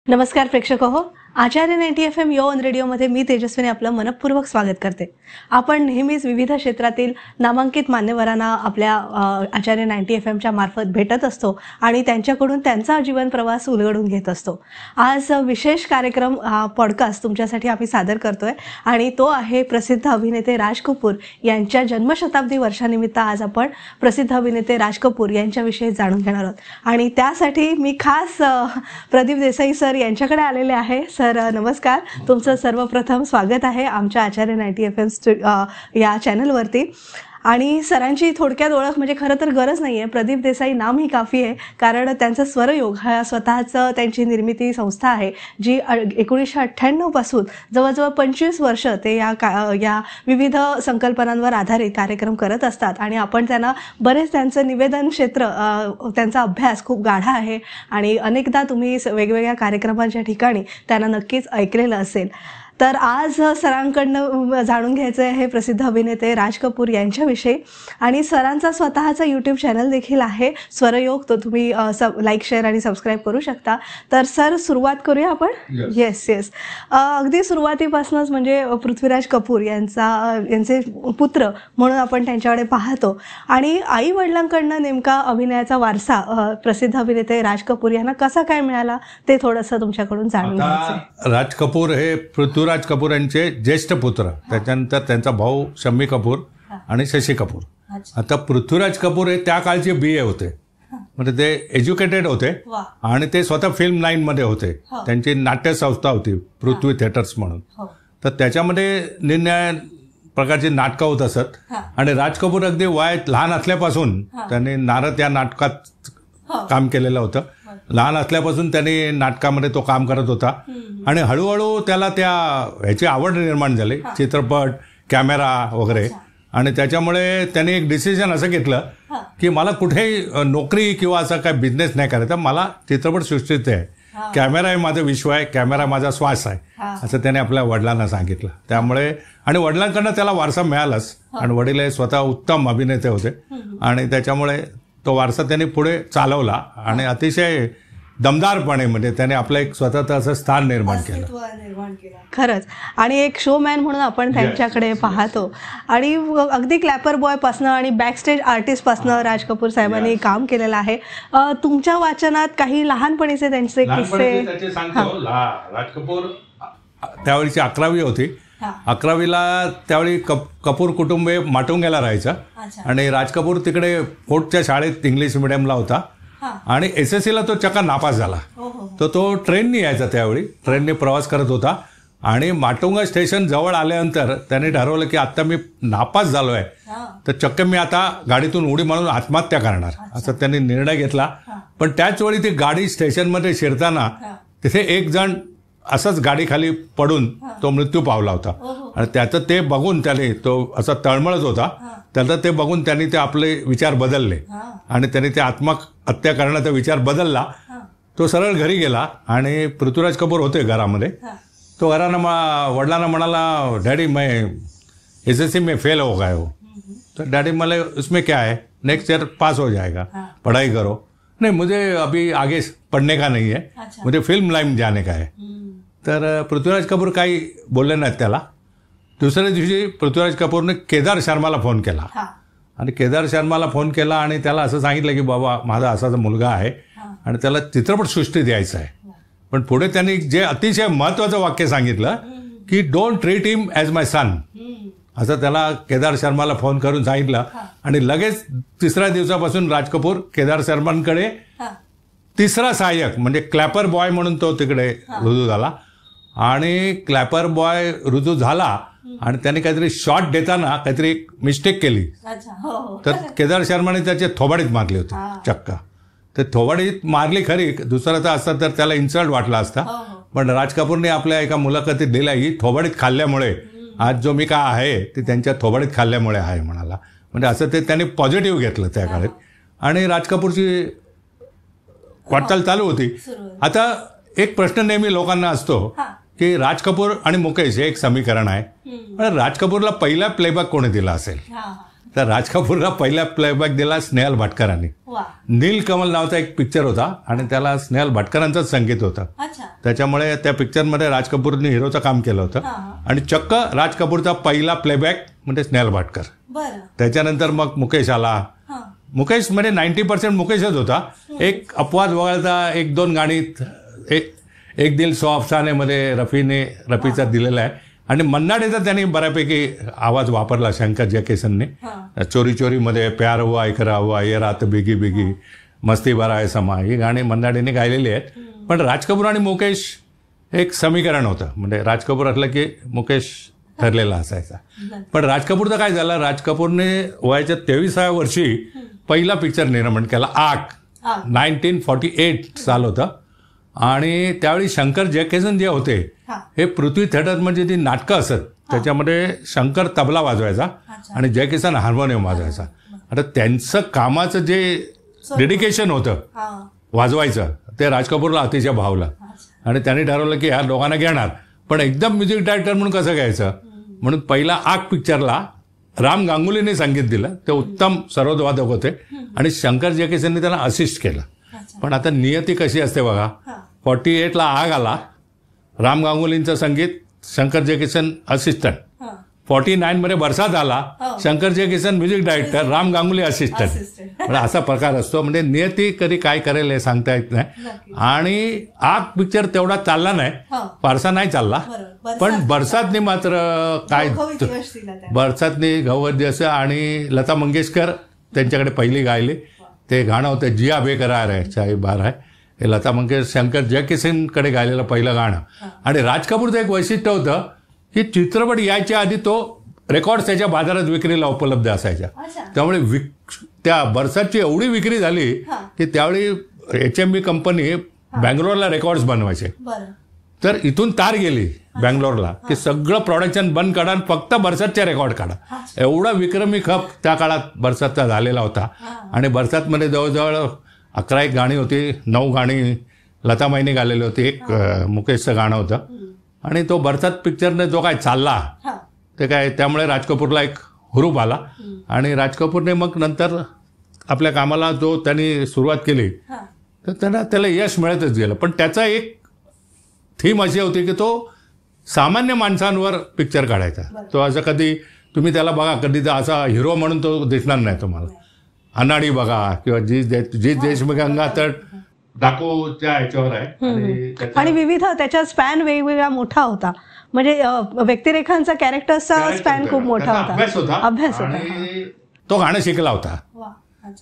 नमस्कार प्रेक्षक हो, आचार्य 90 FM यो ऑन रेडिओमध्ये मी तेजस्विनी आपलं मनपूर्वक स्वागत करते। आपण नेहमीच विविध क्षेत्रातील नामांकित मान्यवरांना आपल्या आचार्य 90 FMच्या मार्फत भेटत असतो आणि त्यांच्याकडून त्यांचा जीवन प्रवास उलगडून घेत असतो। आज विशेष कार्यक्रम पॉडकास्ट तुमच्यासाठी आम्ही सादर करतोय आणि तो आहे प्रसिद्ध अभिनेते राज कपूर यांच्या जन्मशताब्दी वर्षानिमित्त आज आपण प्रसिद्ध अभिनेते राज कपूर यांच्याविषयी जाणून घेणार आहोत आणि त्यासाठी मी खास प्रदीप देसाई सर यांच्याकडे आलेले आहे। सर नमस्कार, तुमचं सर्वप्रथम स्वागत आहे आमच्या आचार्य 90 FM या चॅनलवरती। आणि सरांची थोडक्यात ओळख म्हणजे खरं तर गरज नाही आहे, प्रदीप देसाई नाम ही काफी आहे, कारण त्यांचा स्वरयोग हा स्वतःचं त्यांची निर्मिती संस्था आहे जी 1998 पासून जवळजवळ 25 वर्ष ते या विविध संकल्पनांवर आधारित कार्यक्रम करत असतात आणि आपण त्यांना बरेच त्यांचं निवेदन क्षेत्र त्यांचा अभ्यास खूप गाढा आहे आणि अनेकदा तुम्ही वेगवेगळ्या कार्यक्रमांच्या ठिकाणी त्यांना नक्कीच ऐकलेलं असेल। तर आज सरांकडनं जाणून घ्यायचं आहे प्रसिद्ध अभिनेते राज कपूर यांच्याविषयी आणि सरांचा स्वतःचा यूट्यूब चॅनल देखील आहे स्वरयोग, तो तुम्ही लाईक शेअर आणि सबस्क्राईब करू शकता। तर सर सुरुवात करूया आपण। येस अगदी सुरुवातीपासूनच म्हणजे पृथ्वीराज कपूर यांचे पुत्र म्हणून आपण त्यांच्याकडे पाहतो आणि आई वडिलांकडनं नेमका अभिनयाचा वारसा प्रसिद्ध अभिनेते राज कपूर यांना कसा काय मिळाला ते थोडंसं तुमच्याकडून जाणून घ्यायचं। राज कपूर हे पृथ्वीराज कपूर यांचे ज्येष्ठ पुत्र, त्याच्यानंतर त्यांचा भाऊ शम्मी कपूर आणि शशी कपूर। आता पृथ्वीराज कपूर हे त्या काळचे BA होते, म्हणजे ते एज्युकेटेड होते आणि ते स्वतः फिल्म लाईन मध्ये होते। त्यांची नाट्य संस्था होती पृथ्वी थिएटर्स म्हणून, तर त्याच्यामध्ये निरनिराळ्या प्रकारची नाटकं होत असत आणि राज कपूर अगदी वयात लहान असल्यापासून त्यांनी नारद या नाटकात काम केलेलं होतं। लहान असल्यापासून त्यांनी नाटकामध्ये तो काम करत होता आणि हळूहळू त्याला ह्याची आवड निर्माण झाली, चित्रपट, कॅमेरा वगैरे, आणि त्याच्यामुळे त्यांनी एक डिसिजन असं घेतलं की मला कुठेही नोकरी किंवा असा काय बिझनेस नाही करायचा, मला चित्रपट सृष्टीत आहे, कॅमेरा हे माझा विश्व आहे, कॅमेरा माझा श्वास आहे, असं त्याने आपल्या वडिलांना सांगितलं। त्यामुळे आणि वडिलांकडनं त्याला वारसा मिळालाच आणि वडील हे स्वतः उत्तम अभिनेते होते आणि त्याच्यामुळे तो वारसा त्यांनी पुढे चालवला आणि अतिशय दमदारपणे म्हणजे त्याने आपलं एक स्वतःचं असं स्थान निर्माण केलं। खरंच, आणि एक शोमॅन म्हणून आपण त्यांच्याकडे पाहतो आणि अगदी क्लॅपर बॉय पासनं आणि बॅकस्टेज आर्टिस्ट पासनं राज कपूर साहेबांनी काम केलेलं आहे। तुमच्या वाचनात काही लहानपणीचे त्यांचे किस्से? राज कपूर त्यावेळीची 11वी होती, 11वीला त्यावेळी कपूर कुटुंब माटुंग्याला राहायचं आणि राज कपूर तिकडे फोर्टच्या शाळेत इंग्लिश मिडियमला होता आणि SSCला तो चक्का नापास झाला। तो ट्रेननी यायचा, त्यावेळी ट्रेनने प्रवास करत होता आणि माटुंगा स्टेशन जवळ आल्यानंतर त्याने ठरवलं की आता मी नापास झालो आहे तर चक्क मी आता गाडीतून उडी मारून आत्महत्या करणार, असं त्यांनी निर्णय घेतला। पण त्याच वेळी ती गाडी स्टेशनमध्ये शिरताना तिथे एक जण असंच गाडी खाली पडून तो मृत्यू पावला होता आणि त्याचं ते बघून त्याने, तो असा तळमळत होता, त्याचं ते बघून त्यांनी ते आपले विचार बदलले आणि त्यांनी ते आत्महत्या करण्याचा विचार बदलला। तो सरळ घरी गेला आणि पृथ्वीराज कपूर होते घरामध्ये, तो वडिलांना म्हणाला, डॅडी मैं SSC में फेल हो गया हो। तो डैडी बोले उसमें क्या है, नेक्स्ट ईयर पास हो जाएगा, पढ़ाई करो। नहीं, मुझे अभी आगे पढ़ने का नहीं है, मुझे फिल्म लाइन जाने का है। तर पृथ्वीराज कपूर काही बोलले नाहीत त्याला। दुसऱ्या दिवशी पृथ्वीराज कपूरने केदार शर्माला फोन केला आणि केदार शर्माला फोन केला आणि त्याला असं सांगितलं की बाबा माझा असाचा मुलगा आहे आणि त्याला चित्रपटसृष्टी द्यायचं आहे। पण पुढे त्यांनी जे अतिशय महत्त्वाचं वाक्य सांगितलं की don't treat him as my son, असं त्याला केदार शर्माला फोन करून सांगितलं आणि लगेच तिसऱ्या दिवसापासून राज कपूर केदार शर्मांकडे तिसरा सहाय्यक म्हणजे क्लॅपर बॉय म्हणून तो तिकडे रुजू झाला आणि क्लॅपर बॉय रुजू झाला आणि त्याने काहीतरी शॉट देताना काहीतरी एक मिस्टेक केली तर केदार शर्माने त्याचे थोबाडीत मारली होती चक्क। तर थोबाडीत मारली खरी, दुसऱ्याचा असता तर त्याला इन्सल्ट वाटला असता, पण राज कपूरने आपल्या एका मुलाखतीत दिला ही थोबाडीत खाल्ल्यामुळे आज जो मी का आहे ते त्यांच्या थोबाडीत खाल्ल्यामुळे आहे म्हणाला, म्हणजे असं ते त्यांनी पॉझिटिव्ह घेतलं त्या काळात आणि राज कपूरची वाटचाल चालू होती। आता एक प्रश्न नेहमी लोकांना असतो की राज कपूर आणि मुकेश हे एक समीकरण आहे, पण राज कपूरला पहिला प्लेबॅक कोणी दिला असेल? तर राज कपूरला पहिला प्लेबॅक दिला स्नेहल भाटकरांनी। नीलकमल नावाचा एक पिक्चर होता आणि त्याला स्नेहल भाटकरांचाच संगीत होता, त्याच्यामुळे त्या पिक्चरमध्ये राज कपूरने हिरोचं काम केलं होतं. आणि चक्क राज कपूरचा पहिला प्लेबॅक म्हणजे स्नेहल भाटकर. त्याच्यानंतर मग मुकेश आला. मुकेश म्हणजे 90% मुकेशच होता. एक अपवाद वगळता 1-2 गाणी एक दिल सौ अफसानेमध्ये रफीचा दिलेला आहे. आणि मन्नाडेचा त्यांनी बऱ्यापैकी आवाज वापरला शंकर जयकिशनने. चोरी चोरीमध्ये प्यार हुआ इकरा हुआ, ये रात बिगी बिगी, मस्ती भरा है समा, ही गाणी मन्नाडेने गायलेली आहेत. पण राज कपूर आणि मुकेश एक समीकरण होतं. म्हणजे राज कपूर असलं की मुकेश ठरलेला असायचा. पण राज कपूरचं काय झालं, राज कपूरने वयाच्या 23व्या वर्षी पहिला पिक्चर निर्माण केला, आग. 1948 साल होतं. आणि त्यावेळी शंकर जयकिशन जे होते हे पृथ्वी थिएटर म्हणजे ती नाटकं असत त्याच्यामध्ये शंकर तबला वाजवायचा आणि जयकिशन हार्मोनियम वाजवायचा. आता त्यांचं कामाचं जे डेडिकेशन होतं वाजवायचं ते राज कपूरला अतिशय भावलं. आणि त्यांनी ठरवलं की ह्या दोघांना घेणार, पण एकदम म्युझिक डायरेक्टर म्हणून कसं घ्यायचं. म्हणून पहिला आग पिक्चरला राम गांगुलीने संगीत दिलं. ते उत्तम सरोदवादक होते आणि शंकर जयकिशनने त्यांना असिस्ट केलं. पण आता नियती कशी असते बघा. 48ला आग आला, राम गांगुलींचं संगीत, शंकर जयकिशन असिस्टंट. 49 मध्ये बरसात आला, Shankar Jaikishan music director, Ram Ganguly assistant. म्हणजे असा प्रकार असतो. म्हणजे नियती कधी काय करेल हे सांगता येत नाही. आणि आग पिक्चर तेवढा चालला नाही, फारसा नाही चालला. पण बरसातनी मात्र काय, बरसातनी गवत आणि लता मंगेशकर त्यांच्याकडे पहिली गायली. ते गाणं होतं जिया बेकरार आहे चाहे बार आहे. हे लता मंगेशकर शंकर जयकिशनकडे गायलेलं पहिलं गाणं. आणि राज कपूरचं एक वैशिष्ट्य होतं की चित्रपट यायच्या आधी तो रेकॉर्ड त्याच्या बाजारात विक्रीला उपलब्ध असायच्या. त्यामुळे त्या बरसातची एवढी विक्री झाली की त्यावेळी HMV कंपनी बँगलोरला रेकॉर्ड्स बनवायचे. तर इथून तार गेली बँगलोरला की सगळं प्रोडक्शन बंद काढा आणि फक्त बरसातचे रेकॉर्ड काढा. एवढा विक्रमी खप त्या काळात बरसातचा झालेला होता. आणि बरसातमध्ये जवळजवळ 11 गाणी होती, 9 गाणी लतामाईने गायलेली होती, एक मुकेशचं गाणं होतं. आणि तो बरसात पिक्चरने जो काय चालला ते काय, त्यामुळे राज कपूरला एक हुरूप आला. आणि राज कपूरने मग नंतर आपल्या कामाला जो त्यांनी सुरुवात केली तर त्याला यश मिळतच गेलं. पण त्याचा एक थीम अशी होती की तो सामान्य माणसांवर पिक्चर काढायचा. तो असं कधी तुम्ही त्याला बघा, कधी असा हिरो म्हणून तो दिसणार नाही तुम्हाला. अनाडी बघा किंवा जी देशमुखांगा तर डाकूच्या ह्याच्यावर आहे. आणि विविध त्याचा स्पॅन वेगवेगळा मोठा होता. म्हणजे व्यक्तिरेखांचा कॅरेक्टरचा स्पॅन खूप मोठा होता. अभ्यास होता. तो गाणं शिकला होता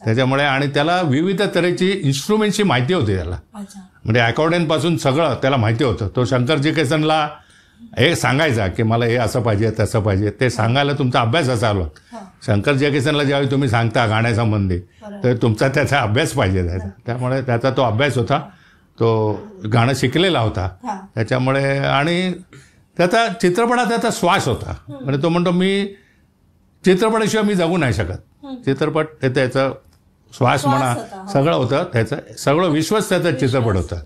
त्याच्यामुळे. आणि त्याला विविध तऱ्हेची इन्स्ट्रुमेंटची माहिती होती त्याला. म्हणजे अकॉर्डियन पासून सगळं त्याला माहिती होतं. तो शंकर जयकिशनला हे सांगायचा की मला हे असं पाहिजे तसं पाहिजे. ते सांगायला तुमचा अभ्यास असावा. शंकर जयकिशनला ज्यावेळी तुम्ही सांगता गाण्यासंबंधी तर तुमचा त्याचा अभ्यास पाहिजे त्याचा. त्यामुळे त्याचा तो अभ्यास होता. तो गाणं शिकलेला होता त्याच्यामुळे. आणि त्याचा चित्रपटात त्याचा श्वास होता. म्हणजे तो म्हणतो मी चित्रपटाशिवाय मी जगू नाही शकत. चित्रपट हे त्याचं श्वास म्हणा सगळं होतं. त्याचं सगळं विश्वच त्याचा चित्रपट होता.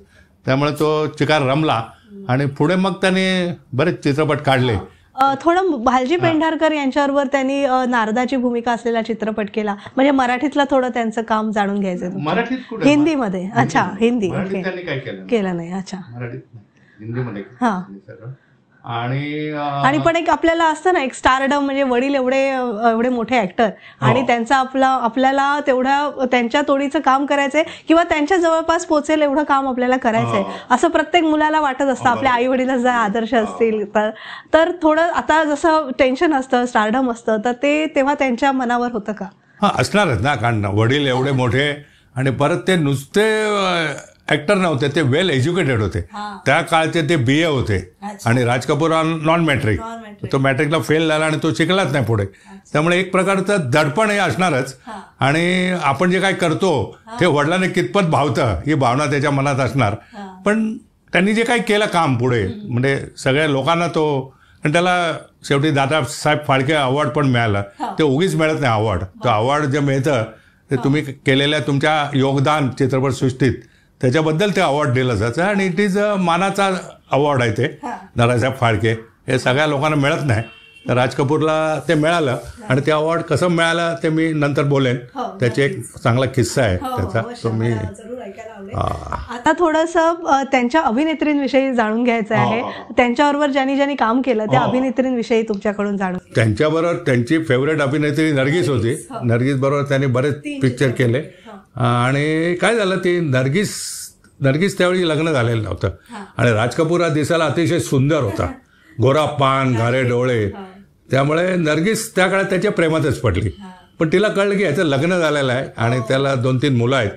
त्यामुळे तो चिकार रमला. आणि पुढे मग त्याने बरेच चित्रपट काढले. थोडं भालजी पेंढारकर यांच्यावर त्यांनी नारदाची भूमिका असलेला चित्रपट केला. म्हणजे मराठीतला थोडं त्यांचं काम जाणून घ्यायचं. मराठीत हिंदीमध्ये. अच्छा, हिंदी केलं नाही. अच्छा, हिंदीमध्ये. हा. आणि पण एक आपल्याला असतं ना एक स्टारडम, म्हणजे वडील एवढे मोठे ऍक्टर आणि त्यांचा आपल्याला तेवढ्या त्यांच्या तोडीचं काम करायचंय किंवा त्यांच्या जवळपास पोहोचेल एवढं काम आपल्याला करायचंय असं प्रत्येक मुलाला वाटत असतं. आपल्या आई वडिलांचे जर आदर्श असतील तर थोडं आता जसं टेन्शन असतं, स्टारडम असतं, तर ते तेव्हा त्यांच्या मनावर होतं का? हा, असणारच ना. कारण वडील एवढे मोठे आणि परत ते नुसते ऍक्टर नव्हते, ते वेल एज्युकेटेड होते. त्या काळचे ते BA होते. आणि राज कपूर नॉन मॅट्रिक. तो मॅट्रिकला फेल झाला आणि तो शिकलाच नाही पुढे. त्यामुळे एक प्रकारचं दडपण हे असणारच. आणि आपण जे काय करतो ते वडिलांना कितपत भावतं ही भावना त्याच्या मनात असणार. पण त्यांनी जे काही केलं काम पुढे म्हणजे सगळ्या लोकांना तो, आणि त्याला शेवटी दादासाहेब फाळके अवॉर्ड पण मिळाला. ते उगीच मिळत नाही अवॉर्ड. तो अवॉर्ड जे मिळतं ते तुम्ही केलेल्या तुमच्या योगदान चित्रपटसृष्टीत त्याच्याबद्दल ते अवॉर्ड दिलं जातं. आणि इट इज मानाचा अवॉर्ड आहे ते. दादासाहेब फाळके हे सगळ्या लोकांना मिळत नाही. तर राज कपूरला ते मिळालं आणि ते अवॉर्ड कसं मिळालं ते मी नंतर बोलेन. त्याची एक चांगला किस्सा आहे त्याचा, तो मी आता थोडंसं त्यांच्या अभिनेत्रींविषयी जाणून घ्यायचं आहे. त्यांच्याबरोबर ज्यांनी काम केलं त्या अभिनेत्रींविषयी तुमच्याकडून जाणून. त्यांच्याबरोबर त्यांची फेवरेट अभिनेत्री नर्गिस होती. नर्गिस बरोबर त्यांनी बरेच पिक्चर केले आणि काय झालं, ती नर्गिस त्यावेळी लग्न झालेलं नव्हतं आणि राज कपूर हा दिसायला अतिशय सुंदर होता, गोरा पान, घारे डोळे, त्यामुळे नर्गिस त्या काळात त्याच्या प्रेमातच पडली. पण तिला कळलं की याचं लग्न झालेलं आहे आणि त्याला 2-3 मुलं आहेत,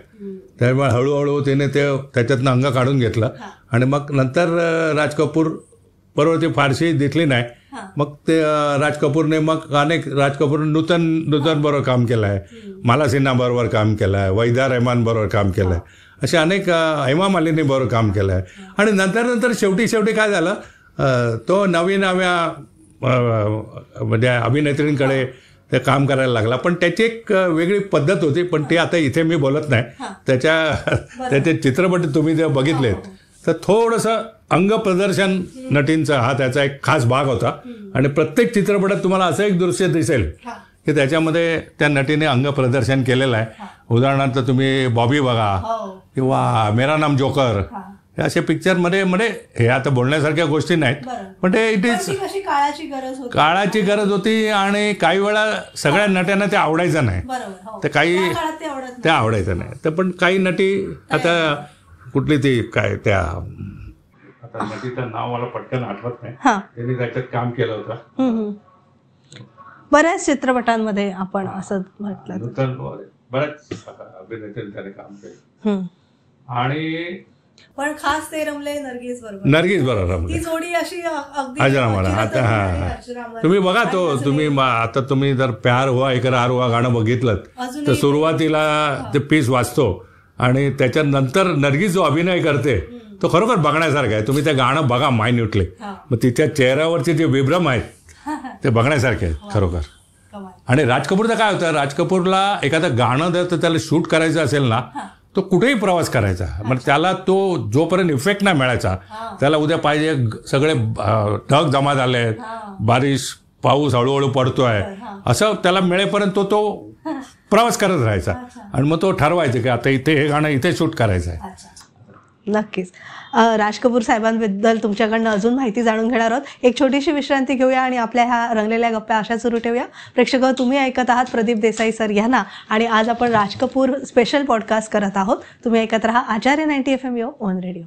त्यामुळे हळूहळू तिने त्याच्यातनं अंग काढून घेतलं आणि मग नंतर राज कपूर बरोबर ती फारशी दिसली नाही. मग ते राज कपूरने मग अनेक राज कपूरने नूतन बरोबर काम केलं आहे, माला सिन्हा बरोबर काम केलं आहे, वहिदा रहमान बरोबर काम केलं आहे, असे अनेक हेमा मालिनी बरोबर काम केलं आहे. आणि नंतर शेवटी काय झालं, तो नवीन म्हणजे अभिनेत्रींकडे ते काम करायला लागला. पण त्याची एक वेगळी पद्धत होती, पण ती आता इथे मी बोलत नाही. त्याचे चित्रपट तुम्ही जर बघितलेत तर थोडंसं अंग प्रदर्शन नटींचा हा त्याचा एक खास भाग होता आणि प्रत्येक चित्रपटात तुम्हाला असं एक दृश्य दिसेल की त्याच्यामध्ये त्या नटीने अंग प्रदर्शन केलेलं आहे. उदाहरणार्थ तुम्ही बॉबी बघा किंवा मेरा नाम जोकर, हे असे पिक्चरमध्ये म्हणजे हे आता बोलण्यासारख्या गोष्टी नाहीत, पण ते इट इज काळाची गरज होती आणि काही वेळा सगळ्या नट्यांना ते आवडायचं नाही, तर काही ते आवडायचं नाही. तर पण काही नटी आता कुठली ती काय त्या आता नटीचं नाव मला पटकन आठवत नाही, त्यांनी त्याच्यात काम केलं होतं बऱ्याच चित्रपटांमध्ये. आपण असं म्हटलं बऱ्याच अभिनेत्री त्याने काम केलं आणि पण खास ते रमले नर्गिस बरोबर ती जोडी अशी अजरामरा. आता तुम्ही बघा तुम्ही आता तुम्ही जर प्यार हुआ इकरार हुआ गाणं बघितलं तर सुरुवातीला ते पीस वाचतो आणि त्याच्यानंतर नर्गिस जो अभिनय करते तो खरोखर बघण्यासारखा आहे. तुम्ही ते गाणं बघा मायन्यूटली, मग तिच्या चेहऱ्यावरचे जे विभ्रम आहेत ते बघण्यासारखे आहेत खरोखर. आणि राज कपूरचं काय होतं, राज कपूरला एखादं गाणं जर त्याला शूट करायचं असेल ना, तो कुठेही प्रवास करायचा, मग त्याला तो जोपर्यंत इफेक्ट नाही मिळायचा, त्याला उद्या पाहिजे सगळे ढग जमा झाले आहेत, बारिश पाऊस हळूहळू पडतोय असं त्याला मिळेपर्यंत तो प्रवास करत राहायचा आणि मग तो ठरवायचा की आता इथे हे गाणं इथे शूट करायचं आहे. नक्कीच. राज कपूर साहेबांबद्दल तुमच्याकडनं अजून माहिती जाणून घेणार आहोत. एक छोटीशी विश्रांती घेऊया आणि आपल्या ह्या रंगलेल्या गप्पा अशा सुरू ठेवूया. प्रेक्षक, तुम्ही ऐकत आहात प्रदीप देसाई सर यांना आणि आज आपण राज कपूर स्पेशल पॉडकास्ट करत आहोत. तुम्ही ऐकत राहा Acharya 90 FM yo on radio.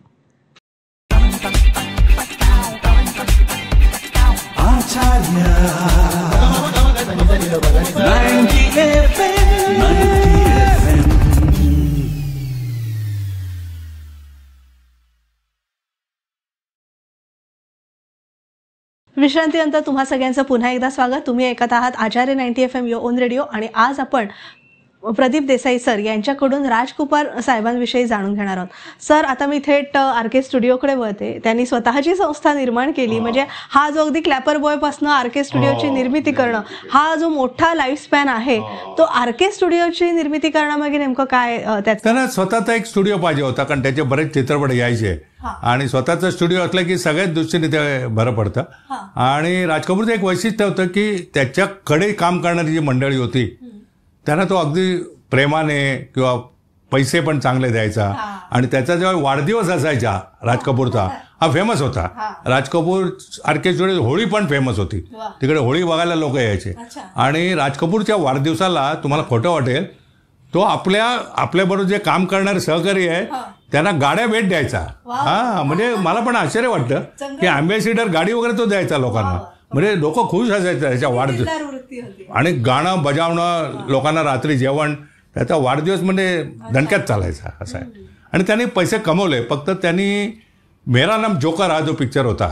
विश्रांतीनंतर तुम्हा सगळ्यांचं पुन्हा एकदा स्वागत. तुम्ही ऐकत आहात Acharya 90 FM yo on radio आणि आज आपण प्रदीप देसाई सर यांच्याकडून राज कपूर साहेबांविषयी जाणून घेणार आहोत. सर, आता मी थेट आर.के. स्टुडिओकडे वळते. त्यांनी स्वतःची संस्था निर्माण केली, म्हणजे हा जो अगदी क्लॅपर बॉयपासून आर.के. स्टुडिओची निर्मिती करणं, हा जो मोठा लाईफ स्पॅन आहे, तो आर.के. स्टुडिओची निर्मिती करण्यामागे नेमकं काय त्यांना स्वतःचा एक स्टुडिओ पाहिजे होता, कारण त्याचे बरेच चित्रपट यायचे आणि स्वतःचा स्टुडिओ असला की सगळ्याच दृष्टीने ते बरं पडतं. आणि राज कपूरचं एक वैशिष्ट्य होतं की त्याच्याकडे काम करणारी जी मंडळी होती त्यांना तो अगदी प्रेमाने किंवा पैसे पण चांगले द्यायचा. आणि त्याचा जेव्हा वाढदिवस असायचा राज कपूरचा, हा फेमस होता. राज कपूर आर.के. स्टुडिओ होळी पण फेमस होती, तिकडे होळी बघायला लोक यायचे. आणि राज कपूरच्या वाढदिवसाला तुम्हाला खोटं वाटेल, तो आपल्याबरोबर जे काम करणारे सहकारी आहे त्यांना गाड्या भेट द्यायचा. म्हणजे मला पण आश्चर्य वाटतं की अँबॅसिडर गाडी वगैरे तो द्यायचा लोकांना, म्हणजे लोक खुश असायचे त्याच्या वाढदिवस. आणि गाणं बजावणं, लोकांना रात्री जेवण, त्याचा वाढदिवस म्हणजे दणक्यात चालायचा असं आहे. आणि त्यांनी पैसे कमवले. फक्त त्यांनी मेरा नाम जोकर हा जो पिक्चर होता,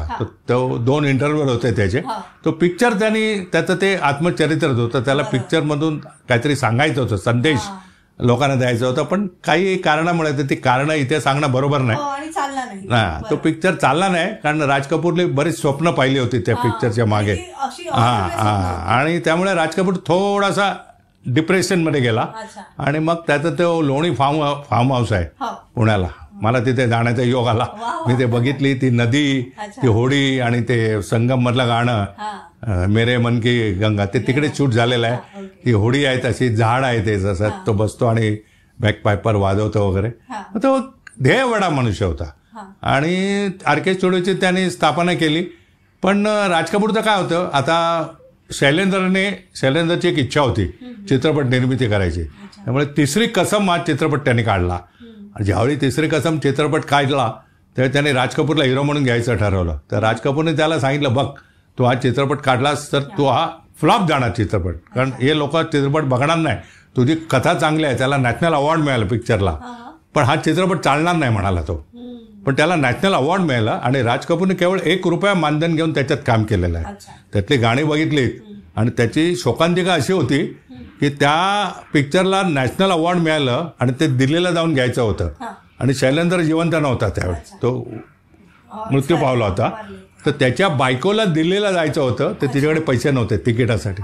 तो 2 इंटरव्ह्यू होते त्याचे, तो पिक्चर त्यांनी त्याचं ते आत्मचरित्र होतं, त्याला पिक्चरमधून काहीतरी सांगायचं होतं, संदेश लोकांना द्यायचं होतं. पण काही कारणामुळे ती कारणं इथे सांगणं बरोबर नाही. तो पिक्चर चालला नाही, कारण राज कपूरने बरीच स्वप्न पाहिली होती त्या पिक्चरच्या मागे. आणि त्यामुळे राज कपूर थोडासा डिप्रेशनमध्ये गेला. आणि मग त्याचं तो लोणी फार्म हाऊस आहे पुण्याला, मला तिथे जाण्याचा योग आला. मी ते बघितली, ती नदी, ती होडी आणि ते संगम मधलं गाणं, मेरे मन की गंगा, ते तिकडे शूट झालेलं आहे. ती होडी आहे तशी, झाड आहे ते, जसं तो बसतो आणि बॅक पायपर वाजवतो वगैरे. तो ध्येयवडा मनुष्य होता. आणि आर.के. स्टुडिओची त्यांनी स्थापना केली. पण राज कपूरचं काय होतं, आता शैलेंद्रची एक इच्छा होती चित्रपट निर्मिती करायची. त्यामुळे तिसरी कसम हा चित्रपट त्यांनी काढला. ज्यावेळी तिसरी कसम चित्रपट काढला त्यावेळी त्याने राज कपूरला हिरो म्हणून घ्यायचं ठरवलं. तर राज कपूरने त्याला सांगितलं, बघ तू हा चित्रपट काढलास तर तू हा फ्लॉप जाणार चित्रपट, कारण हे लोक चित्रपट बघणार नाही. तुझी कथा चांगली आहे, त्याला नॅशनल अवॉर्ड मिळाला पिक्चरला, पण हा चित्रपट चालणार नाही म्हणाला तो. पण त्याला नॅशनल अवॉर्ड मिळाला आणि राज कपूरने केवळ ₹1 मानधन घेऊन त्याच्यात काम केलेलं आहे. त्यातली गाणी बघितलीत आणि त्याची शोकांतिका अशी होती की त्या पिक्चरला नॅशनल अवॉर्ड मिळालं आणि ते दिल्लीला जाऊन घ्यायचं होतं. आणि शैलेंद्र जिवंत नव्हता त्यावेळी, तो मृत्यू पावला होता. तर त्याच्या बायकोला दिल्लीला जायचं होतं, तर तिच्याकडे पैसे नव्हते तिकिटासाठी.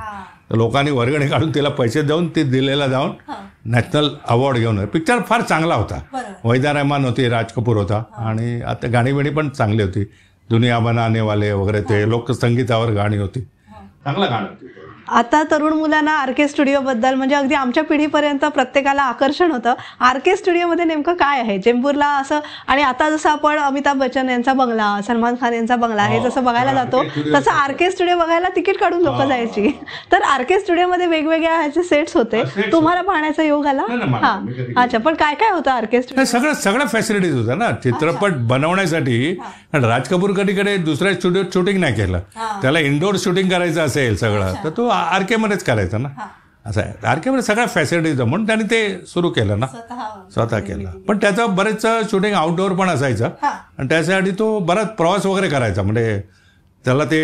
तर लोकांनी वर्गणी काढून तिला पैसे देऊन ती दिल्लीला जाऊन नॅशनल अवॉर्ड घेऊन. पिक्चर फार चांगला होता. वहिदा रहमान होती, राज कपूर होता आणि आता गाणी बिणी पण चांगली होती. दुनिया बनाने वाले वगैरे ते लोकसंगीतावर गाणी होती, चांगला गाणं होती. आता तरुण मुलांना आर.के. स्टुडिओबद्दल म्हणजे अगदी आमच्या पिढीपर्यंत प्रत्येकाला आकर्षण होतं. आर.के. स्टुडिओमध्ये नेमकं काय आहे चेंबूरला असं? आणि आता जसं आपण अमिताभ बच्चन यांचा बंगला, सलमान खान यांचा बंगला हे जसं बघायला जातो तसं आर.के. स्टुडिओ बघायला तिकीट काढून लोक जायची. तर आर.के. स्टुडिओमध्ये वेगवेगळ्या ह्याचे सेट्स होते. तुम्हाला पाहण्याचा योग आला? हा, अच्छा. पण काय काय होतं आर.के. स्टुडिओ? सगळ्या फॅसिलिटीज होत्या ना चित्रपट बनवण्यासाठी. राज कपूर कधीकडे दुसऱ्या स्टुडिओत शूटिंग नाही केलं, त्याला इंडोर शूटिंग करायचं असेल सगळं तर तो आर.के. मध्येच करायचं ना. असं आहे, आर.के. मध्ये सगळ्या फॅसिलिटीज म्हणून त्यांनी ते सुरू केलं ना, स्वतः केलं. पण त्याचं बरेच शूटिंग आउटडोअर पण असायचं आणि त्यासाठी तो बराच प्रवास वगैरे करायचा. म्हणजे त्याला ते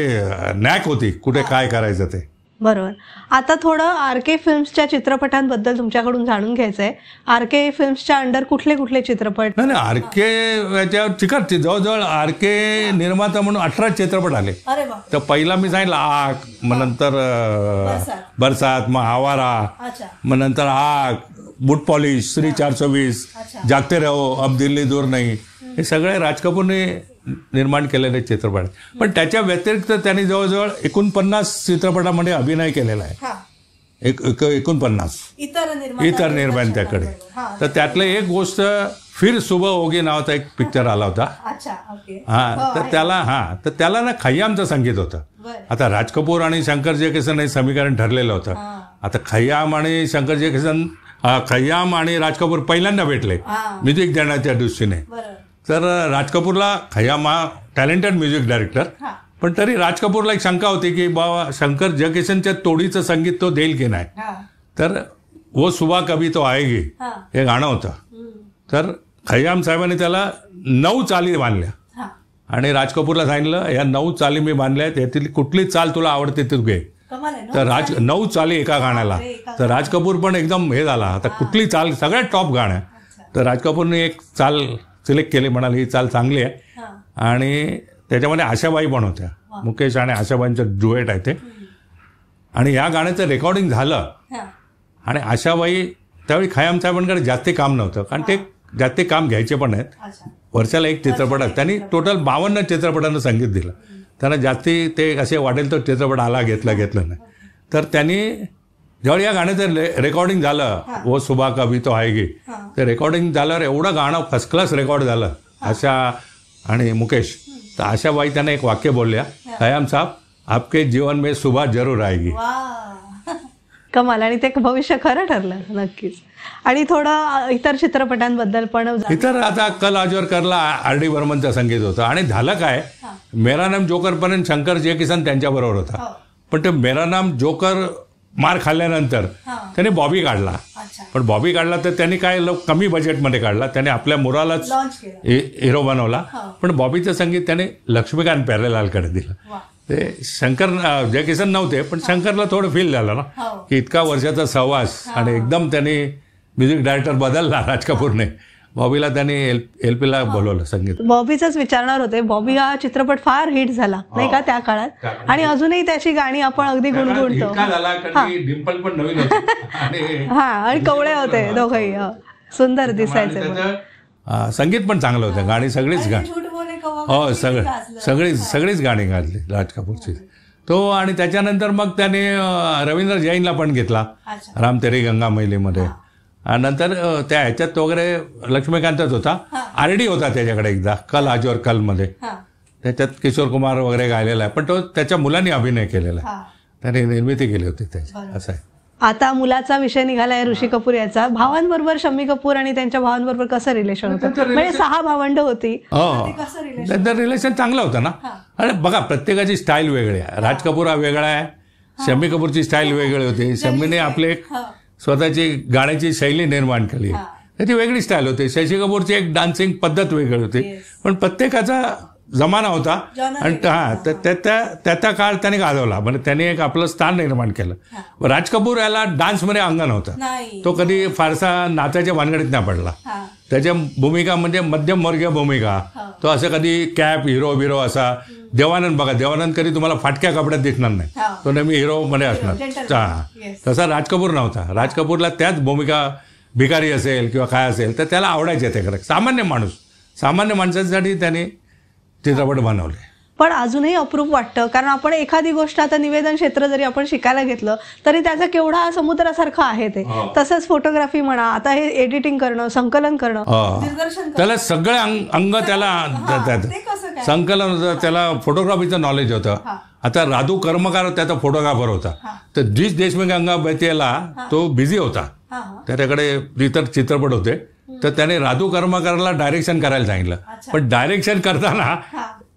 नॅक होती कुठे काय करायचं ते. बरोबर. आता थोडं आर.के. फिल्म्सच्या चित्रपटांबद्दल तुमच्याकडून जाणून घ्यायचं आहे. आर.के. फिल्म्सच्या अंडर कुठले कुठले चित्रपट? नाही, आर.के. याच्यावर चिकट जवळजवळ आर.के. निर्माता म्हणून 18 चित्रपट आले. तर पहिला मी सांगितलं आग, मग नंतर बरसात, मग आवारा, मग नंतर आग, बूट पॉलिश, श्री 420, जागते रहो, अब दिल्ली दूर नहीं, हे सगळे राज कपूरने निर्माण केलेले चित्रपट. पण त्याच्या व्यतिरिक्त त्यांनी जवळजवळ 49 चित्रपटामध्ये अभिनय केलेला आहे. 49 इतर निर्मात्याकडे. तर त्यातले एक गोष्ट फिर सुबह होगी नावाचा एक पिक्चर आला होता. तर त्याला ना खय्यामचं संगीत होतं. आता राज कपूर आणि शंकर जयकिशन हे समीकरण ठरलेलं होतं. आता खय्याम आणि शंकर जयकिशन, खय्याम आणि राज कपूर पहिल्यांदा भेटले म्युझिक देण्याच्या दृष्टीने. तर राज कपूरला, खय्याम हा टॅलेंटेड म्युझिक डायरेक्टर, पण तरी राज कपूरला एक शंका होती की बाबा शंकर जयकिशनच्या तोडीचं संगीत तो देईल की नाही. तर वो सुबह कभी तो आएगी हे गाणं होतं. तर खय्याम साहेबांनी त्याला 9 चाली बांधल्या आणि राज कपूरला सांगितलं या 9 चाली मी बांधल्या, यातील कुठली चाल तुला आवडते तू घे. तर 9 चाली एका गाण्याला. तर राज कपूर पण एकदम हे झाला, आता कुठली चाल, सगळ्यात टॉप गाणं. तर राज कपूरने एक चाल सिलेक्ट केली, म्हणाली ही चाल चांगली आहे. आणि त्याच्यामध्ये आशाबाई पण होत्या, मुकेश आणि आशाबाईंचं डुएट आहे ते. आणि या गाण्याचं रेकॉर्डिंग झालं आणि आशाबाई, त्यावेळी खय्याम साहेबांकडे जास्ती काम नव्हतं कारण ते जास्ती काम घ्यायचे पण आहेत. वर्षाला एक चित्रपट, त्यांनी टोटल 52 चित्रपटांना संगीत दिलं. त्यांना जास्ती ते असे वाटेल तो चित्रपट आला घेतलं नाही. तर त्यांनी जेव्हा या गाण्याचं रेकॉर्डिंग झालं, वो सुबह कभी तो आएगी, ते रेकॉर्डिंग झाल्यावर एवढं गाणं फर्स्ट क्लास रेकॉर्ड झालं आशा आणि मुकेश. तर आशाबाई त्यांना एक वाक्य बोलल्या, खय्याम साहब आपके जीवन में सुबह जरूर आएगी. कमाल. आणि ते भविष्य खरं ठरलं नक्कीच. आणि थोडं इतर चित्रपटांबद्दल पण. इतर आता कल आजवर करला R.D. बर्मनचं संगीत होतं. आणि झालं काय, मेरा नाम जोकर पर्यंत शंकर जयकिशन त्यांच्याबरोबर होता. पण ते मेरा नाम जोकर मार खाल्ल्यानंतर त्याने बॉबी काढला. पण बॉबी काढला तर त्यांनी काय कमी बजेटमध्ये काढला, त्याने आपल्या मुरालाच हिरो बनवला. पण बॉबीचं संगीत त्याने लक्ष्मीकांत प्यारेलालकडे दिलं. ते शंकर जयकिशन नव्हते, पण शंकरला थोडं फील झालं ना की इतका वर्षाचा सहवास आणि एकदम त्यांनी म्युझिक डायरेक्टर बदलला राज कपूरने. बॉबीला त्यांनी एलपीला बोलवलं संगीत. बॉबीचंच विचारणार होते. बॉबी हा चित्रपट फार हिट झाला नाही का त्या काळात, आणि अजूनही त्याची गाणी आपण अगदी गुणगुणतो. डिंपल पण नवीन होती आणि कवळे होते दोघंही, सुंदर दिसायचे. संगीत पण चांगलं होतं, गाणी सगळीच गाणी, हो सगळीच गाणी गाजली राज कपूरची. तो आणि त्याच्यानंतर मग त्याने रवींद्र जैनला पण घेतला राम तेरी गंगा मैलीमध्ये. आणि नंतर त्या ह्याच्यात वगैरे लक्ष्मीकांतच होता, आरडी होता त्याच्याकडे एकदा, कल आज और कलमध्ये. त्याच्यात किशोर कुमार वगैरे गायलेला आहे, पण तो त्याच्या मुलांनी अभिनय केलेला आहे, त्याने निर्मिती केली होती त्याची. असं आहे. आता मुलाचा विषय निघालाय ऋषी कपूर याचा. भावांबरोबर शम्मी कपूर आणि त्यांच्या भावांबरोबर कसं रिलेशन होतं? म्हणजे 6 भावंड होती, त्यांचं रिलेशन चांगलं होतं ना. अरे बघा, प्रत्येकाची स्टाईल वेगळी आहे. राज कपूर हा वेगळा आहे, शम्मी कपूरची स्टाईल वेगळी होती. शम्मीने आपले स्वतःची गाण्याची शैली निर्माण केली, त्याची वेगळी स्टाईल होती. शशी कपूरची एक डान्सिंग पद्धत वेगळी होती. पण प्रत्येकाचा जमाना होता आणि त्या काळ त्याने गाजवला, म्हणजे त्याने एक आपलं स्थान निर्माण केलं. राज कपूर याला डान्समध्ये अंग नव्हतं, तो कधी फारसा नाचाच्या भानगडीत नाही पडला. त्याच्या भूमिका म्हणजे मध्यमवर्गीय भूमिका. तो असं कधी कॅप हिरो बिरो असा. देवानंद बघा, देवानंद कधी तुम्हाला फाटक्या कपड्यात दिसणार नाही, तो नेहमी हिरो मध्ये असणार. तसा राज कपूर नव्हता. राज कपूरला त्याच भूमिका, भिकारी असेल किंवा काय असेल तर त्याला आवडायचे. त्याकडे सामान्य माणूस, सामान्य माणसासाठी त्याने चित्रपट बनवले. पण अजूनही अप्रूप वाटतं, कारण आपण एखादी गोष्ट, आता निवेदन क्षेत्र जरी आपण शिकायला घेतलं तरी त्याचा केवढा समुद्रासारखं आहे ते. तसंच फोटोग्राफी म्हणा, आता हे एडिटिंग करणं, संकलन करणं, त्याला सगळे अंग, त्याला संकलन होतं, त्याला फोटोग्राफीचं नॉलेज होतं. आता राधू कर्मकार त्याचा फोटोग्राफर होता, तर द्विज देशमुख गंगा बैतेला तो बिझी होता, त्याच्याकडे इतर चित्रपट होते. तर त्याने राधू कर्मकारला डायरेक्शन करायला सांगितलं, पण डायरेक्शन करताना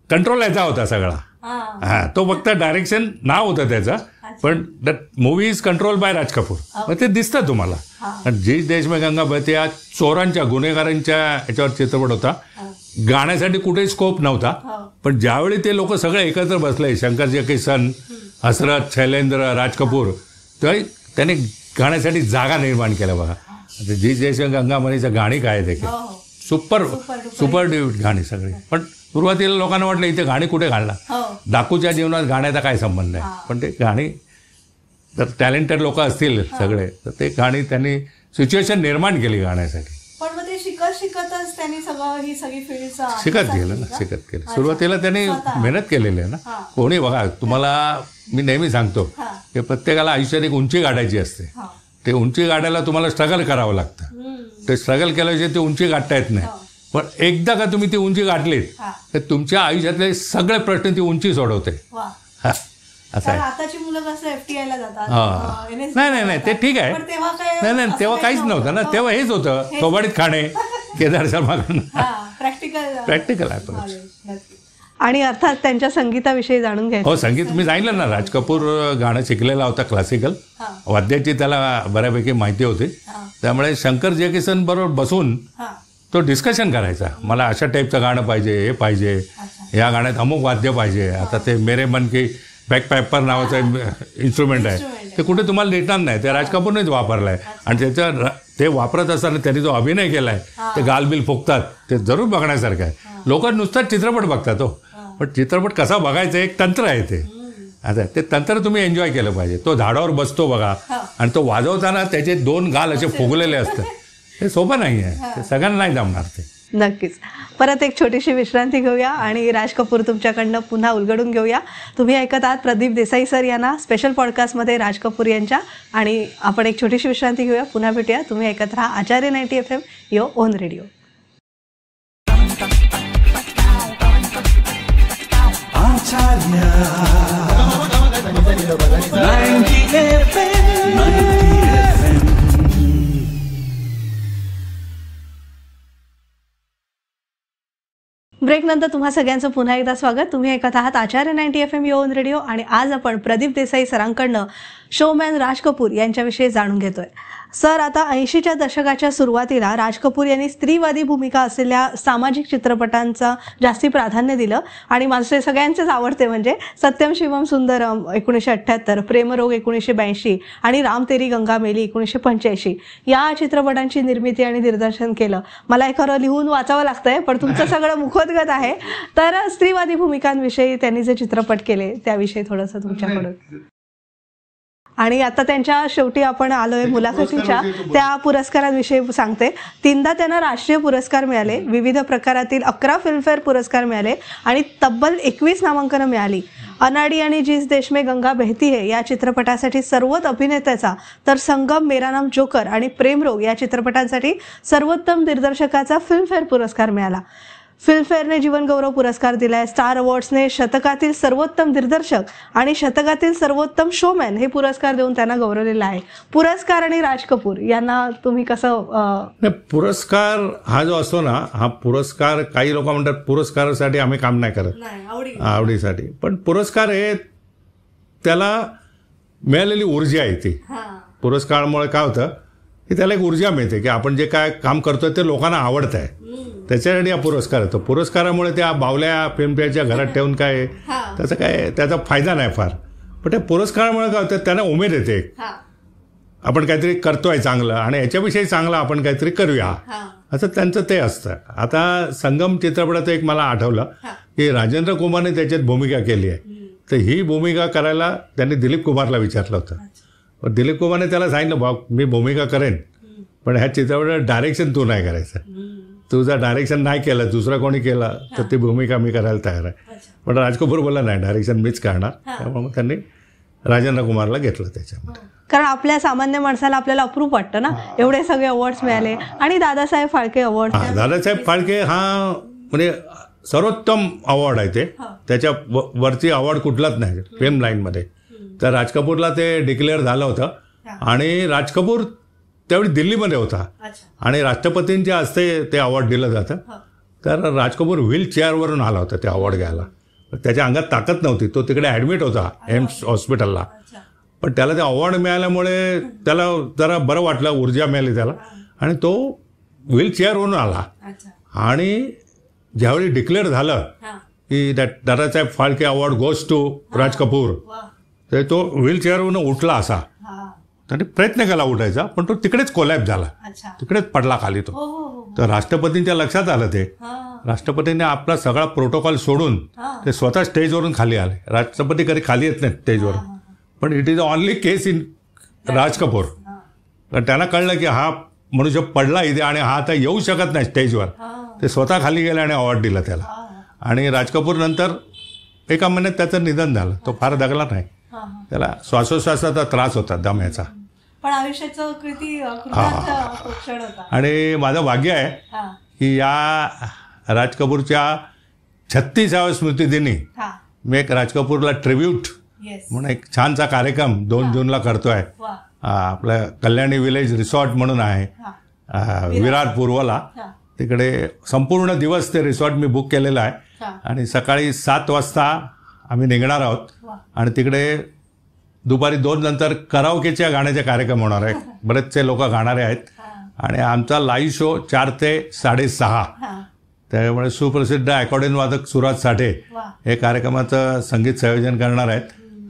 कंट्रोल याचा होता सगळा. तो फक्त डायरेक्शन नाव होतं त्याचं, पण the movie is control by Raj Kapoor. मग ते दिसतं तुम्हाला. द्विज देशमुख गंगा बैते या चोरांच्या, गुन्हेगारांच्या याच्यावर चित्रपट होता. गाण्यासाठी कुठेही स्कोप नव्हता, पण ज्यावेळी ते लोक सगळे एकत्र बसले, शंकर जयकिशन, हसरत, शैलेंद्र, राज कपूर, त्यावेळी त्याने गाण्यासाठी जागा निर्माण केल्या. बघा जी जयशंकर गंगामणीचं गाणी काय देखील सुपर डुएट गाणी सगळी. पण सुरुवातीला लोकांना वाटलं इथे गाणी कुठे घालणार, डाकूच्या जीवनात गाण्याचा काय संबंध आहे. पण ते गाणी, जर टॅलेंटेड लोक असतील सगळे, तर ते गाणी त्यांनी सिच्युएशन निर्माण केली गाण्यासाठी. पण मग ते शिकतच त्यांनी सगळं ही सगळी फील्ड शिकत गेलं. सुरुवातीला त्यांनी मेहनत केलेली आहे ना. कोणी बघा, तुम्हाला मी नेहमी सांगतो की प्रत्येकाला आयुष्यात एक उंची गाठायची असते. ते उंची गाठायला तुम्हाला स्ट्रगल करावं लागतं. ते स्ट्रगल केल्याशिवाय ते उंची गाठता येत नाही. पण एकदा का तुम्ही ती उंची गाठलीत तर तुमच्या आयुष्यातले सगळे प्रश्न ती उंची सोडवते. असं आहे. आताची मुलं कसं FTI ला जातात. नाही ते ठीक आहे. नाही तेव्हा काहीच नव्हतं ना. तेव्हा हेच होतं, थोबाडीत खाणे, केदार शर्माकडनं. प्रॅक्टिकल आहे. आणि अर्थात त्यांच्या संगीताविषयी जाणून घ्यायचं. हो, संगीत मी सांगितलं ना, राज कपूर गाणं शिकलेला होता, क्लासिकल वाद्याची त्याला बऱ्यापैकी माहिती होती. त्यामुळे शंकर जयकिशन बरोबर बसून तो डिस्कशन करायचा, मला अशा टाईपचं गाणं पाहिजे, हे पाहिजे, या गाण्यात अमुक वाद्य पाहिजे. आता ते मेरे मन की बॅक पेपर नावाचं इन्स्ट्रुमेंट आहे, ते कुठे तुम्हाला भेटणार नाही, ते राज कपूरनेच वापरलं आहे. आणि त्याचं ते वापरत असताना त्यांनी जो अभिनय केला आहे, ते गालबिल फुकतात, ते जरूर बघण्यासारखं आहे. लोक नुसताच चित्रपट बघतात हो, पण चित्रपट कसा बघायचं एक तंत्र आहे ते. आता ते तंत्र तुम्ही एन्जॉय केलं पाहिजे. तो झाडावर बसतो बघा, आणि तो वाजवताना त्याचे 2 गाल असे फुगलेले असतात, हे सोपं नाही आहे, ते सगळ्यांना नाही जमणार ते. नक्कीच. परत एक छोटीशी विश्रांती घेऊया आणि राज कपूर तुमच्याकडनं पुन्हा उलगडून घेऊया. तुम्ही ऐकत आहात प्रदीप देसाई सर यांना स्पेशल पॉडकास्टमध्ये राज कपूर यांच्या. आणि आपण एक छोटीशी विश्रांती घेऊया, पुन्हा भेटूया. तुम्ही ऐकत राहा Acharya 90 FM your own radio. Break नंतर तुम्हा सगळ्यांचं पुन्हा एकदा स्वागत. तुम्ही ऐकत आहात Acharya 90 FM your own radio. आणि आज आपण प्रदीप देसाई सरांकडनं शोमॅन राज कपूर यांच्याविषयी जाणून घेतोय. सर, आता 80च्या दशकाच्या सुरुवातीला राज कपूर यांनी स्त्रीवादी भूमिका असलेल्या सामाजिक चित्रपटांचं जास्ती प्राधान्य दिलं. आणि माझे सगळ्यांचेच आवडते म्हणजे सत्यम शिवम सुंदरम 1978, प्रेमरोग 1982 आणि राम तेरी गंगा मैली 1985 या चित्रपटांची निर्मिती आणि दिग्दर्शन केलं. मला हे खरं लिहून वाचावं लागतंय, पण तुमचं सगळं मुखोद्गत आहे. तर स्त्रीवादी भूमिकांविषयी त्यांनी जे चित्रपट केले त्याविषयी थोडंसं तुमच्याकडून. आणि आता त्यांच्या शेवटी आपण आलोय मुलाखतीच्या त्या पुरस्कारांविषयी सांगते. 3दा त्यांना राष्ट्रीय पुरस्कार मिळाले, विविध प्रकारातील 11 फिल्मफेअर पुरस्कार मिळाले आणि तब्बल 21 नामांकनं मिळाली. अनाडी आणि जिस देश में गंगा बहती है या चित्रपटासाठी सर्वोत्तम अभिनेत्याचा तर संगम, मेरा नाम जोकर आणि प्रेम रोग या चित्रपटांसाठी सर्वोत्तम दिग्दर्शकाचा फिल्मफेअर पुरस्कार मिळाला. फिल्मफेअरने जीवनगौरव पुरस्कार दिलाय. स्टार अवॉर्ड्सने शतकातील सर्वोत्तम दिग्दर्शक आणि शतकातील सर्वोत्तम शोमॅन हे पुरस्कार देऊन त्यांना गौरवलेला आहे. पुरस्कार आणि राज कपूर यांना तुम्ही कसं? पुरस्कार हा जो असतो ना, हा पुरस्कार काही लोक म्हणतात पुरस्कारासाठी आम्ही काम नाही करत, आवडीसाठी. पण पुरस्कार हे त्याला मिळालेली ऊर्जा आहे. ती पुरस्कारामुळे काय होतं की त्याला एक ऊर्जा मिळते की आपण जे काय काम करतोय ते लोकांना आवडत आहे, त्याच्यासाठी हा पुरस्कार येतो. पुरस्कारामुळे त्या बावल्या फिल्मफेअरच्या घरात ठेवून काय त्याचा फायदा नाही फार. पण त्या पुरस्कारामुळे काय होतं, त्यांना उमेद येते आपण काहीतरी करतोय चांगलं आणि याच्याविषयी चांगलं आपण काहीतरी करूया, असं त्यांचं ते असतं. आता संगम चित्रपटाचं एक मला आठवलं की राजेंद्र कुमारने त्याच्यात भूमिका केली आहे. तर ही भूमिका करायला त्यांनी दिलीप कुमारला विचारलं होतं. पण दिलीप कुमारने त्याला सांगितलं, भाऊ मी भूमिका करेन पण ह्या चित्रपटात डायरेक्शन तू नाही करायचं, तुझं डायरेक्शन नाही केलं दुसरा कोणी केलं तर ती भूमिका मी करायला तयार आहे. पण राज कपूर बोलला नाही, डायरेक्शन मीच करणार. त्यामुळे मग त्यांनी राजेंद्र कुमारला घेतलं त्याच्यामध्ये. कारण आपल्या सामान्य माणसाला आपल्याला अप्रूप वाटतं ना, एवढे सगळे अवॉर्ड्स मिळाले. आणि दादासाहेब फाळके अवॉर्ड, दादासाहेब फाळके हा म्हणजे सर्वोत्तम अवॉर्ड आहे. ते त्याच्या वरची अवॉर्ड कुठलाच नाही फिल्म लाईनमध्ये. तर राज कपूरला ते डिक्लेअर झालं होतं आणि राज कपूर त्यावेळी दिल्लीमध्ये होता आणि राष्ट्रपतींच्या हस्ते ते अवॉर्ड दिलं जातं. तर राज कपूर व्हीलचेअरवरून आला होता ते अवॉर्ड घ्यायला. त्याच्या अंगात ताकद नव्हती, तो तिकडे ॲडमिट होता एम्स हॉस्पिटलला. पण त्याला ते अवॉर्ड मिळाल्यामुळे त्याला जरा बरं वाटलं, ऊर्जा मिळाली त्याला आणि तो व्हीलचेअरवरून आला. आणि ज्यावेळी डिक्लेअर झालं की Dadasaheb Phalke award goes to Raj Kapoor, तर तो व्हीलचेअरवरून उठला असा. त्याने प्रयत्न केला उठायचा पण तो तिकडेच कोलॅप झाला, तिकडेच पडला खाली तो. तर राष्ट्रपतींच्या लक्षात आलं ते. राष्ट्रपतींनी आपला सगळा प्रोटोकॉल सोडून ते स्वतः स्टेजवरून खाली आले. राष्ट्रपती कधी खाली येत नाहीत स्टेजवरून, पण it is only case in Raj Kapoor. तर त्यांना कळलं की हा मनुष्य पडला इथे आणि हा आता येऊ शकत नाही स्टेजवर. ते स्वतः खाली गेले आणि अवॉर्ड दिला त्याला. आणि राज कपूर नंतर एका महिन्यात त्याचं निधन झालं. तो फार दगला नाही, त्याला श्वासोश्वासाचा त्रास होता, दम याचा. पण आयुष्याचं कृती होता. आणि माझं भाग्य आहे की या राज कपूरच्या 36व्या स्मृतिदिनी मी एक राज कपूरला ट्रिब्यूट म्हणून एक छानसा कार्यक्रम 2 जूनला करतोय. आपल्या कल्याणी विलेज रिसॉर्ट म्हणून आहे विरार पूर्वला. तिकडे संपूर्ण दिवस ते रिसॉर्ट मी बुक केलेलं आहे आणि सकाळी 7 वाजता आम्ही निघणार आहोत. आणि तिकडे दुपारी 2 नंतर कराओकेच्या गाण्याचे कार्यक्रम होणार आहे. बरेचसे लोक गाणारे आहेत आणि आमचा लाईव्ह शो 4 ते 6:30. त्यामुळे सुप्रसिद्ध अकॉर्डियन वादक सुराज साठे हे कार्यक्रमाचं संगीत संयोजन करणार आहेत.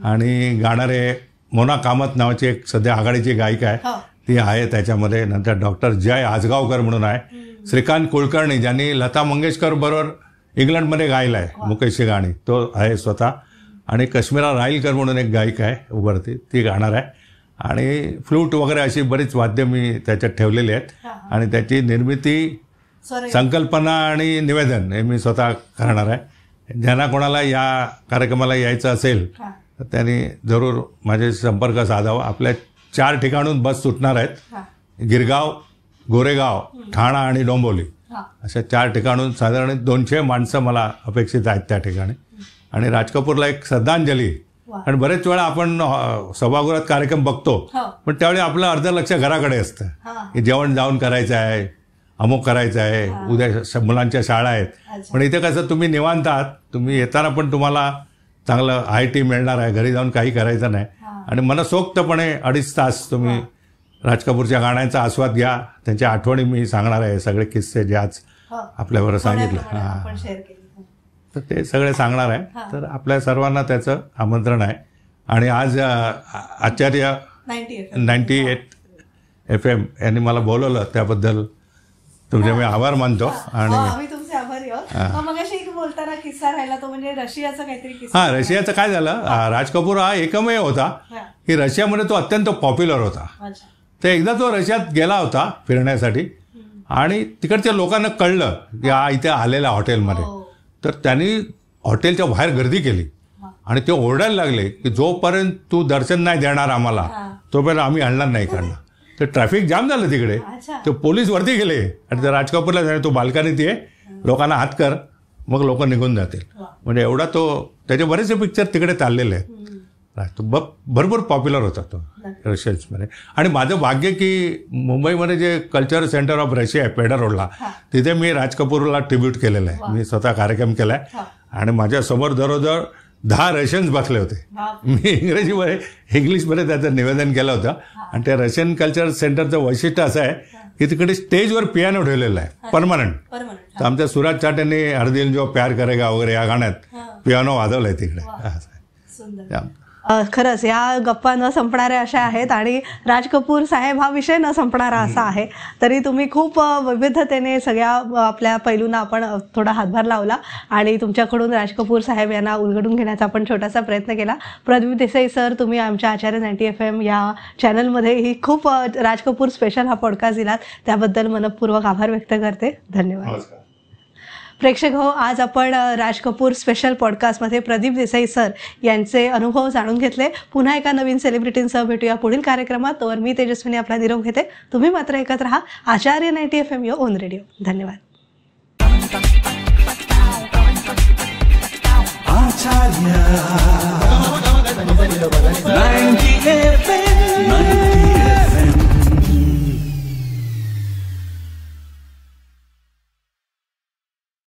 आणि गाणारे मोना कामत नावाची एक सध्या आघाडीची गायिका आहे, ती आहे त्याच्यामध्ये. नंतर डॉक्टर जय आजगावकर म्हणून आहे. श्रीकांत कुलकर्णी ज्यांनी लता मंगेशकर बरोबर इंग्लंडमध्ये गायला आहे मुकेशची गाणी, तो आहे स्वतः. आणि कश्मीरा राईलकर म्हणून एक गायिका आहे उभरती, ती गाणार आहे. आणि फ्लूट वगैरे अशी बरीच वाद्य मी त्याच्यात ठेवलेली आहेत. आणि त्याची निर्मिती, संकल्पना आणि निवेदन हे मी स्वतः करणार आहे. ज्यांना कोणाला या कार्यक्रमाला यायचं असेल तर त्यांनी जरूर माझे संपर्क साधावा. आपल्या 4 ठिकाणून बस सुटणार आहेत, गिरगाव, गोरेगाव, ठाणा आणि डोंबिवली अशा 4 ठिकाणून साधारण 200 माणसं मला अपेक्षित आहेत त्या ठिकाणी. आणि राज कपूरला एक श्रद्धांजली. आणि बरेच वेळा आपण सभागृहात कार्यक्रम बघतो पण त्यावेळी आपलं अर्ध लक्ष घराकडे असतं की जेवण जाऊन करायचं आहे, अमुक करायचं आहे, उद्या मुलांच्या शाळा आहेत. पण इथे कसं तुम्ही निवांत आहात, तुम्ही येताना पण तुम्हाला चांगलं IT मिळणार आहे, घरी जाऊन काही करायचं नाही. आणि मनसोक्तपणे 2.5 तास तुम्ही राज कपूरच्या गाण्यांचा आस्वाद घ्या. त्यांच्या आठवणी मी सांगणार आहे, सगळे किस्से जे आज आपल्याबरोबर सांगितलं तर ते सगळे सांगणार आहे. तर आपल्या सर्वांना त्याचं आमंत्रण आहे. आणि आज आचार्य 98 FM यांनी मला बोलवलं त्याबद्दल तुमचे मी आभार मानतो. आणि रशियाचं काय झालं, राज कपूर हा एकमेव होता की रशियामध्ये तो अत्यंत पॉप्युलर होता. तर एकदा तो रशियात गेला होता फिरण्यासाठी आणि तिकडच्या लोकांना कळलं की हा इथे आलेला हॉटेलमध्ये. तर त्यांनी हॉटेलच्या बाहेर गर्दी केली आणि ते ओरडायला लागले की जोपर्यंत तू दर्शन नाही देणार आम्हाला तोपर्यंत आम्ही आणणार नाही काढणार. तर ट्रॅफिक जाम झालं तिकडे. ते पोलीस वरती गेले आणि ते राज कपूरला झाले तू बाल्कनीत ये, लोकांना हात कर, मग लोक निघून जातील. म्हणजे एवढा तो त्याचे बरेचसे पिक्चर तिकडे चाललेले आहेत. तो भरपूर पॉप्युलर होता तो रशियन्समध्ये. आणि माझं भाग्य की मुंबईमध्ये जे कल्चरल सेंटर ऑफ रशिया आहे पेडा रोडला, तिथे मी राज कपूरला ट्रिब्यूट केलेलं आहे. मी स्वतः कार्यक्रम केला आहे आणि माझ्यासमोर जवळजवळ 10 रशियन्स बसले होते. मी इंग्लिशमध्ये त्याचं निवेदन केलं होतं. आणि त्या रशियन कल्चरल सेंटरचं वैशिष्ट्य असं आहे की तिकडे स्टेजवर पियानो ठेवलेला आहे परमनंट. तर आमच्या सुराज चाटेंनी हर दिल जो प्यार करेगा वगैरे या गाण्यात पियानो वाजवलाय तिकडे. खरंच या गप्पा न संपणाऱ्या अशा आहेत आणि राज कपूर साहेब हा विषय न संपणारा असा आहे. तरी तुम्ही खूप विविधतेने सगळ्या आपल्या पैलूंना आपण थोडा हातभार लावला आणि तुमच्याकडून राज कपूर साहेब यांना उलगडून घेण्याचा आपण छोटासा प्रयत्न केला. प्रदीप देसाई सर, तुम्ही आमच्या आचार्य 90 FM या चॅनलमध्ये ही खूप राज कपूर स्पेशल हा पॉडकास्ट दिलात, त्याबद्दल मनपूर्वक आभार व्यक्त करते. धन्यवाद. प्रेक्षक हो, आज आपण राज कपूर स्पेशल पॉडकास्टमध्ये प्रदीप देसाई सर यांचे अनुभव जाणून घेतले. पुन्हा एका नवीन सेलिब्रिटींसह भेटूया पुढील कार्यक्रमात. तोवर मी तेजस्विनी आपला निरोप घेते. तुम्ही मात्र ऐकत राहा Acharya 90 FM yo on radio. धन्यवाद.